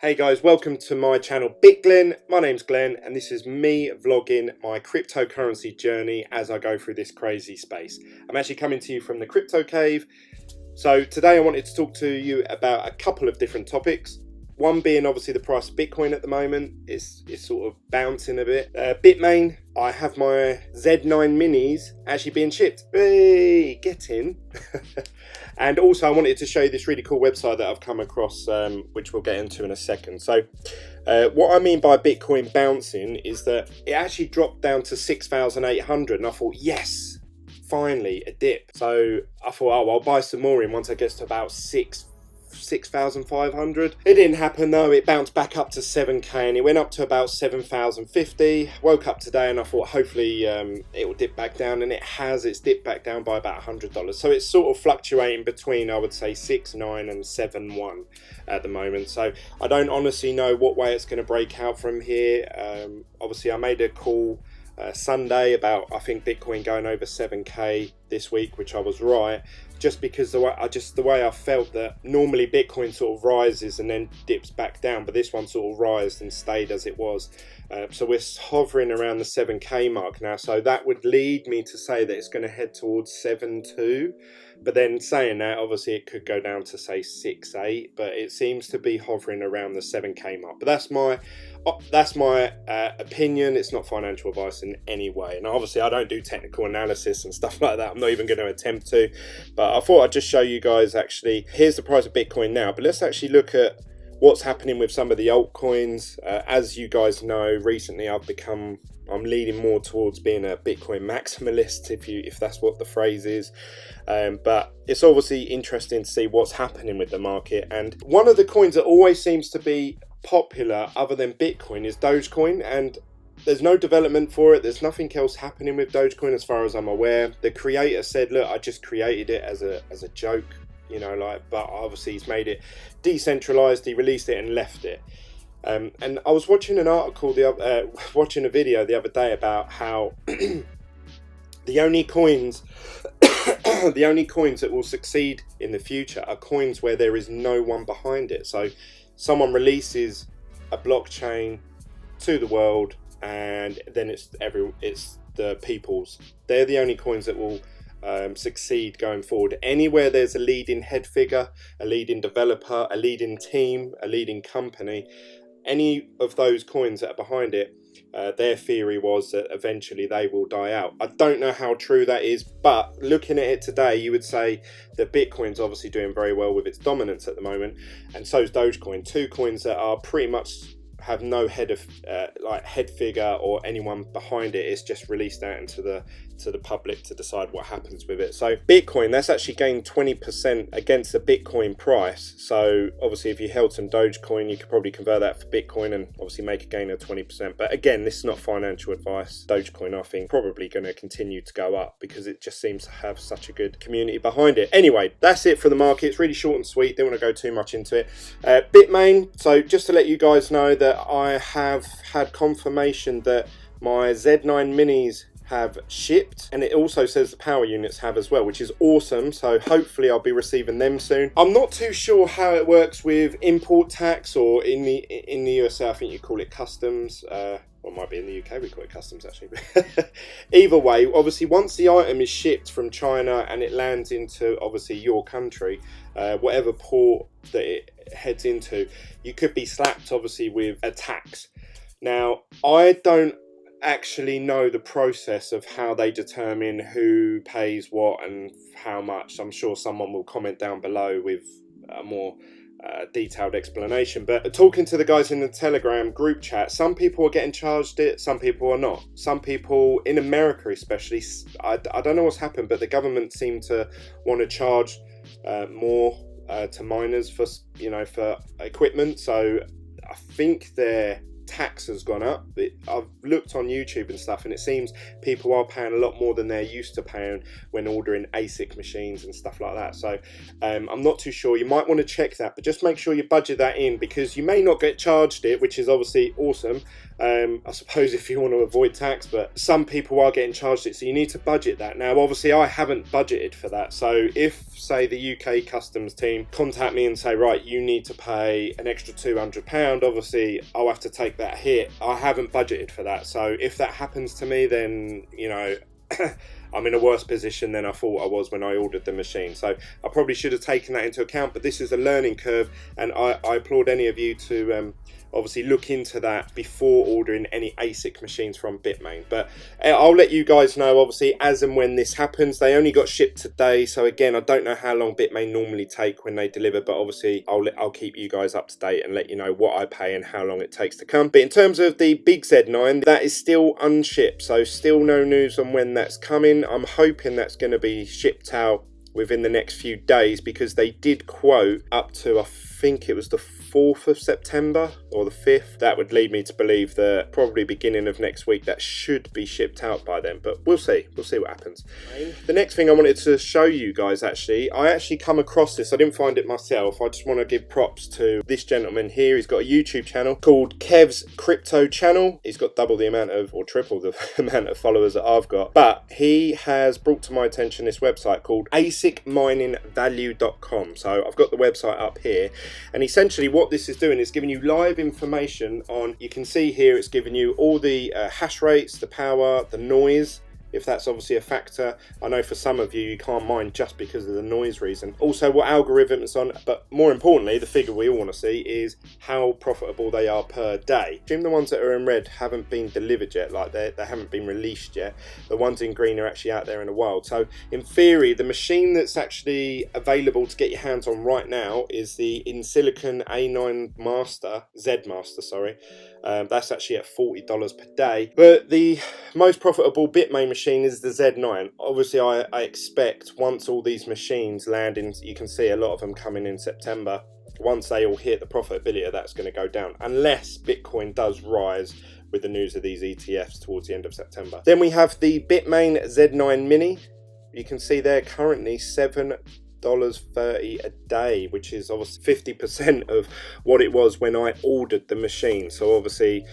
Hey guys, welcome to my channel Glen. My name's Glenn and this is me vlogging my cryptocurrency journey as I go through this crazy space. I'm actually coming to you from the crypto cave. So today I wanted to talk to you about a couple of different topics. One being obviously the price of Bitcoin at the moment is sort of bouncing a bit. Bitmain, I have my Z9 minis actually being shipped. Hey, get in. And also I wanted to show you this really cool website that I've come across, which we'll get into in a second. So what I mean by Bitcoin bouncing is that it actually dropped down to 6,800 and I thought, yes, finally a dip. So I thought, oh, I'll buy some more in once it gets to about 6,500. It didn't happen though. It bounced back up to 7k and it went up to about 7,050. Woke up today and I thought hopefully it will dip back down, and it has. It's dipped back down by about $100. So it's sort of fluctuating between, I would say, 6.9 and 7.1 at the moment. So I don't honestly know what way it's going to break out from here. Obviously I made a call Sunday about, I think, Bitcoin going over 7k this week, which I was right, just because the way I felt that normally Bitcoin sort of rises and then dips back down, but this one sort of rised and stayed as it was. So we're hovering around the 7k mark now, so that would lead me to say that it's going to head towards 7.2. But then saying that, obviously it could go down to say 6.8, but it seems to be hovering around the 7k mark. But that's my opinion. It's not financial advice in any way, and obviously I don't do technical analysis and stuff like that. I'm not even going to attempt to, but I thought I'd just show you guys. Actually, here's the price of Bitcoin now, but let's actually look at what's happening with some of the altcoins. As you guys know, recently I'm leaning more towards being a Bitcoin maximalist, if that's what the phrase is. But it's obviously interesting to see what's happening with the market. And one of the coins that always seems to be popular other than Bitcoin is Dogecoin, and there's no development for it. There's nothing else happening with Dogecoin as far as I'm aware. The creator said, look, I just created it as a joke, you know, but obviously he's made it decentralized. He released it and left it. And I was watching an article watching a video the other day about how the only coins that will succeed in the future are coins where there is no one behind it. So someone releases a blockchain to the world, and then it's the people's. They're the only coins that will succeed going forward. Anywhere there's a leading head figure, a leading developer, a leading team, a leading company, any of those coins that are behind it, their theory was that eventually they will die out. I don't know how true that is, but looking at it today, you would say that Bitcoin's obviously doing very well with its dominance at the moment, and so is Dogecoin. Two coins that are pretty much have no head figure or anyone behind it. It's just released out into the public to decide what happens with it. So Bitcoin, that's actually gained 20% against the Bitcoin price. So obviously if you held some Dogecoin, you could probably convert that for Bitcoin and obviously make a gain of 20%. But again, this is not financial advice. Dogecoin, I think, probably going to continue to go up because it just seems to have such a good community behind it. Anyway, that's it for the market. It's really short and sweet. Don't want to go too much into it. Bitmain, so just to let you guys know that I have had confirmation that my Z9 minis have shipped, and it also says the power units have as well, which is awesome. So hopefully I'll be receiving them soon. I'm not too sure how it works with import tax, or in the USA I think you call it customs. Well, it might be in the UK we call it customs actually. Either way, obviously once the item is shipped from China and it lands into obviously your country, whatever port that it heads into, you could be slapped obviously with a tax. Now I don't actually know the process of how they determine who pays what and how much. I'm sure someone will comment down below with a more detailed explanation, but talking to the guys in the Telegram group chat, some people are getting charged it, some people are not. Some people in America especially, I don't know what's happened, but the government seem to want to charge more to miners for equipment. So I think their tax has gone up. I've looked on YouTube and stuff, and it seems people are paying a lot more than they're used to paying when ordering ASIC machines and stuff like that. So I'm not too sure. You might want to check that, but just make sure you budget that in, because you may not get charged it, which is obviously awesome, I suppose if you want to avoid tax, but some people are getting charged it, so you need to budget that. Now obviously I haven't budgeted for that, so if say the UK customs team contact me and say, right, you need to pay an extra £200, obviously I'll have to take that hit. I haven't budgeted for that, so if that happens to me, then you know I'm in a worse position than I thought I was when I ordered the machine. So I probably should have taken that into account, but this is a learning curve, and I applaud any of you to obviously look into that before ordering any ASIC machines from Bitmain. But I'll let you guys know obviously as and when this happens. They only got shipped today, so again I don't know how long Bitmain normally take when they deliver, but obviously I'll keep you guys up to date and let you know what I pay and how long it takes to come. But in terms of the big Z9, that is still unshipped, so still no news on when that's coming. I'm hoping that's going to be shipped out within the next few days, because they did quote up to, I think it was the 4th of September or the 5th. That would lead me to believe that probably beginning of next week that should be shipped out by then, but we'll see what happens. The next thing I wanted to show you guys, I actually come across this. I didn't find it myself. I just want to give props to this gentleman here. He's got a YouTube channel called Kev's Crypto Channel. He's got double the amount of, or triple the amount of followers that I've got, but he has brought to my attention this website called asicminingvalue.com. So I've got the website up here, and essentially what this is doing is giving you live information on, you can see here it's giving you all the hash rates, the power, the noise, if that's obviously a factor. I know for some of you can't mine just because of the noise reason. Also what algorithm it's on, but more importantly the figure we all want to see is how profitable they are per day. Assume the ones that are in red haven't been delivered yet, like they haven't been released yet. The ones in green are actually out there in the wild. So in theory the machine that's actually available to get your hands on right now is the in silicon A9 Master, Z Master, sorry. That's actually at $40 per day. But the most profitable Bitmain machine is the Z9. Obviously I expect once all these machines land in, you can see a lot of them coming in September, once they all hit, the profitability of that's going to go down, unless Bitcoin does rise with the news of these ETFs towards the end of September. Then we have the Bitmain Z9 Mini. You can see they're currently $7.30 a day, which is obviously 50% of what it was when I ordered the machine. So obviously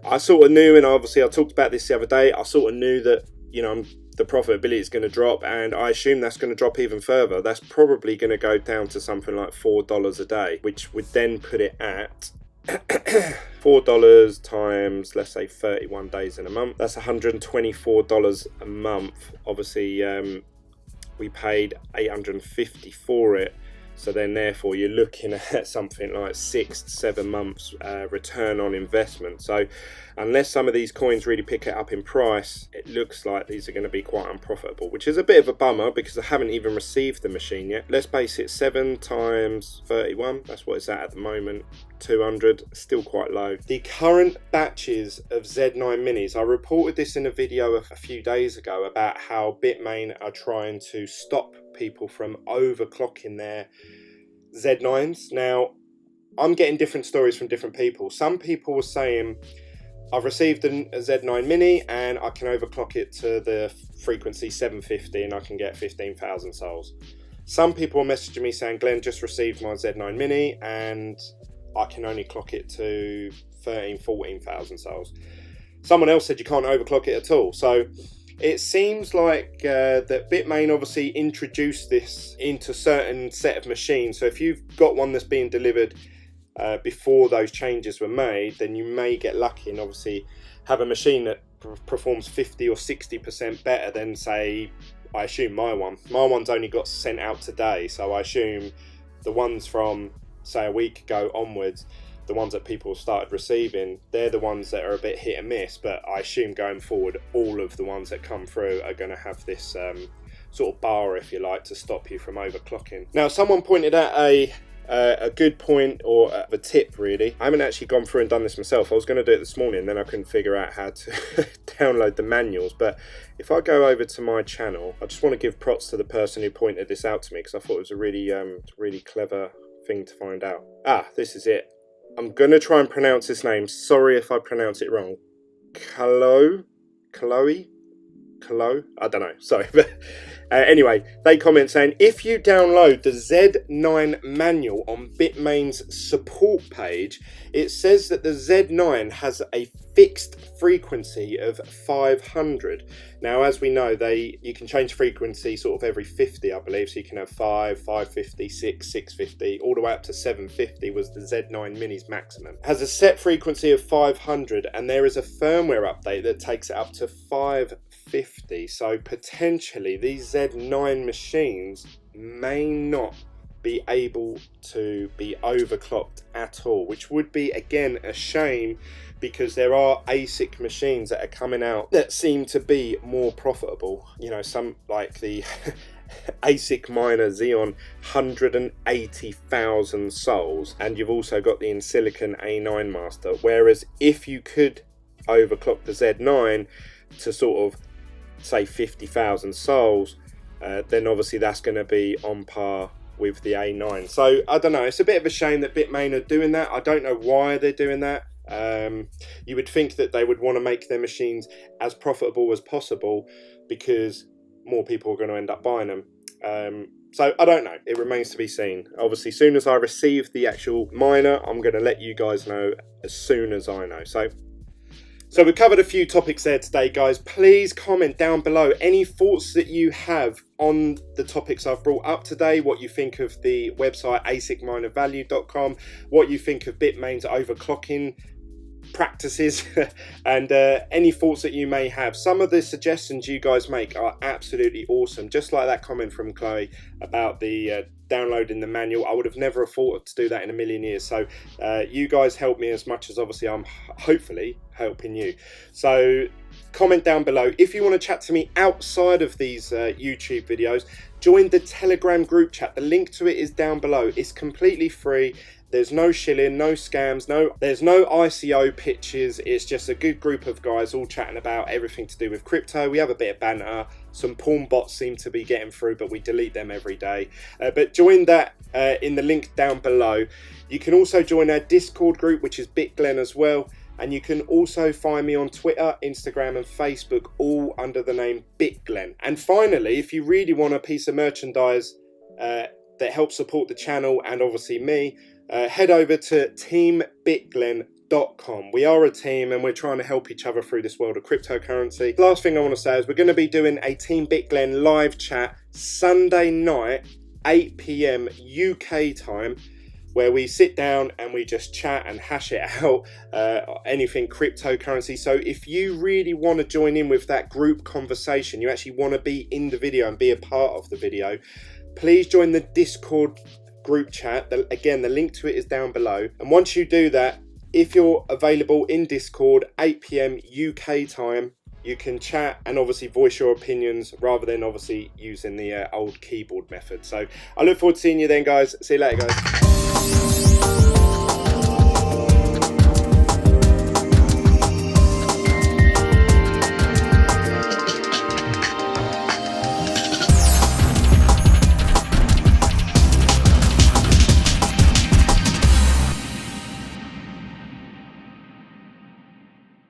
I sort of knew, and obviously I talked about this the other day, I sort of knew that, you know, the profitability is going to drop, and I assume that's going to drop even further. That's probably going to go down to something like $4 a day, which would then put it at $4 times, let's say 31 days in a month. That's $124 a month. Obviously we paid $850 for it, so then therefore you're looking at something like 6 to 7 months return on investment. So unless some of these coins really pick it up in price, it looks like these are going to be quite unprofitable, which is a bit of a bummer because I haven't even received the machine yet. Let's base it 7 times 31, that's what it's at the moment. 200, still quite low. The current batches of Z9 minis, I reported this in a video a few days ago about how Bitmain are trying to stop people from overclocking their Z9s. Now I'm getting different stories from different people. Some people were saying, I've received a Z9 mini and I can overclock it to the frequency 750 and I can get 15,000 souls. Some people were messaging me saying, Glenn, just received my Z9 mini and I can only clock it to 14,000 souls. Someone else said you can't overclock it at all. So it seems like that Bitmain obviously introduced this into certain set of machines. So if you've got one that's being delivered before those changes were made, then you may get lucky and obviously have a machine that performs 50 or 60% better than, say, I assume my one. My one's only got sent out today, so I assume the ones from, say, a week ago onwards, the ones that people started receiving, they're the ones that are a bit hit and miss. But I assume going forward, all of the ones that come through are going to have this sort of bar, if you like, to stop you from overclocking. Now, someone pointed out a good point, or a tip really. I haven't actually gone through and done this myself. I was going to do it this morning, then I couldn't figure out how to download the manuals. But if I go over to my channel, I just want to give props to the person who pointed this out to me, because I thought it was a really clever thing to find out. This is it. I'm going to try and pronounce his name. Sorry if I pronounce it wrong. Chloe? I don't know. Sorry. But Anyway, they comment saying, if you download the Z9 manual on Bitmain's support page, it says that the Z9 has a fixed frequency of 500. Now, as we know, you can change frequency sort of every 50, I believe. So you can have 5, 550, 6, 650, all the way up to 750 was the Z9 Mini's maximum. It has a set frequency of 500, and there is a firmware update that takes it up to 550. So potentially these Z9 machines may not be able to be overclocked at all, which would be, again, a shame, because there are ASIC machines that are coming out that seem to be more profitable. You know, some like the ASIC miner Xeon, 180,000 souls, and you've also got the InSilicon A9 master. Whereas if you could overclock the Z9 to sort of say 50,000 souls, then obviously that's going to be on par with the A9. So I don't know, it's a bit of a shame that Bitmain are doing that. I don't know why they're doing that. You would think that they would want to make their machines as profitable as possible, because more people are going to end up buying them. So I don't know, it remains to be seen. Obviously, as soon as I receive the actual miner, I'm going to let you guys know as soon as I know. So we've covered a few topics there today, guys. Please comment down below any thoughts that you have on the topics I've brought up today, what you think of the website asicminervalue.com, what you think of Bitmain's overclocking practices, and any thoughts that you may have. Some of the suggestions you guys make are absolutely awesome, just like that comment from Chloe about the downloading the manual. I would have never thought to do that in a million years. So you guys help me as much as obviously I'm hopefully helping you. So comment down below. If you want to chat to me outside of these YouTube videos, join the Telegram group chat. The link to it is down below. It's completely free. There's no shilling, no scams, there's no ICO pitches. It's just a good group of guys all chatting about everything to do with crypto. We have a bit of banter. Some porn bots seem to be getting through, but we delete them every day. But join that in the link down below. You can also join our Discord group, which is BitGlen as well. And you can also find me on Twitter, Instagram and Facebook, all under the name BitGlen. And finally, if you really want a piece of merchandise that helps support the channel and obviously me, head over to teambitglen.com. We are a team and we're trying to help each other through this world of cryptocurrency. Last thing I want to say is we're going to be doing a Team BitGlen live chat Sunday night, 8 PM UK time, where we sit down and we just chat and hash it out, anything cryptocurrency. So if you really want to join in with that group conversation, you actually want to be in the video and be a part of the video, please join the Discord group chat. Again, the link to it is down below. And once you do that, if you're available in Discord, 8 PM UK time, you can chat and obviously voice your opinions rather than obviously using the old keyboard method. So I look forward to seeing you then, guys. See you later, guys.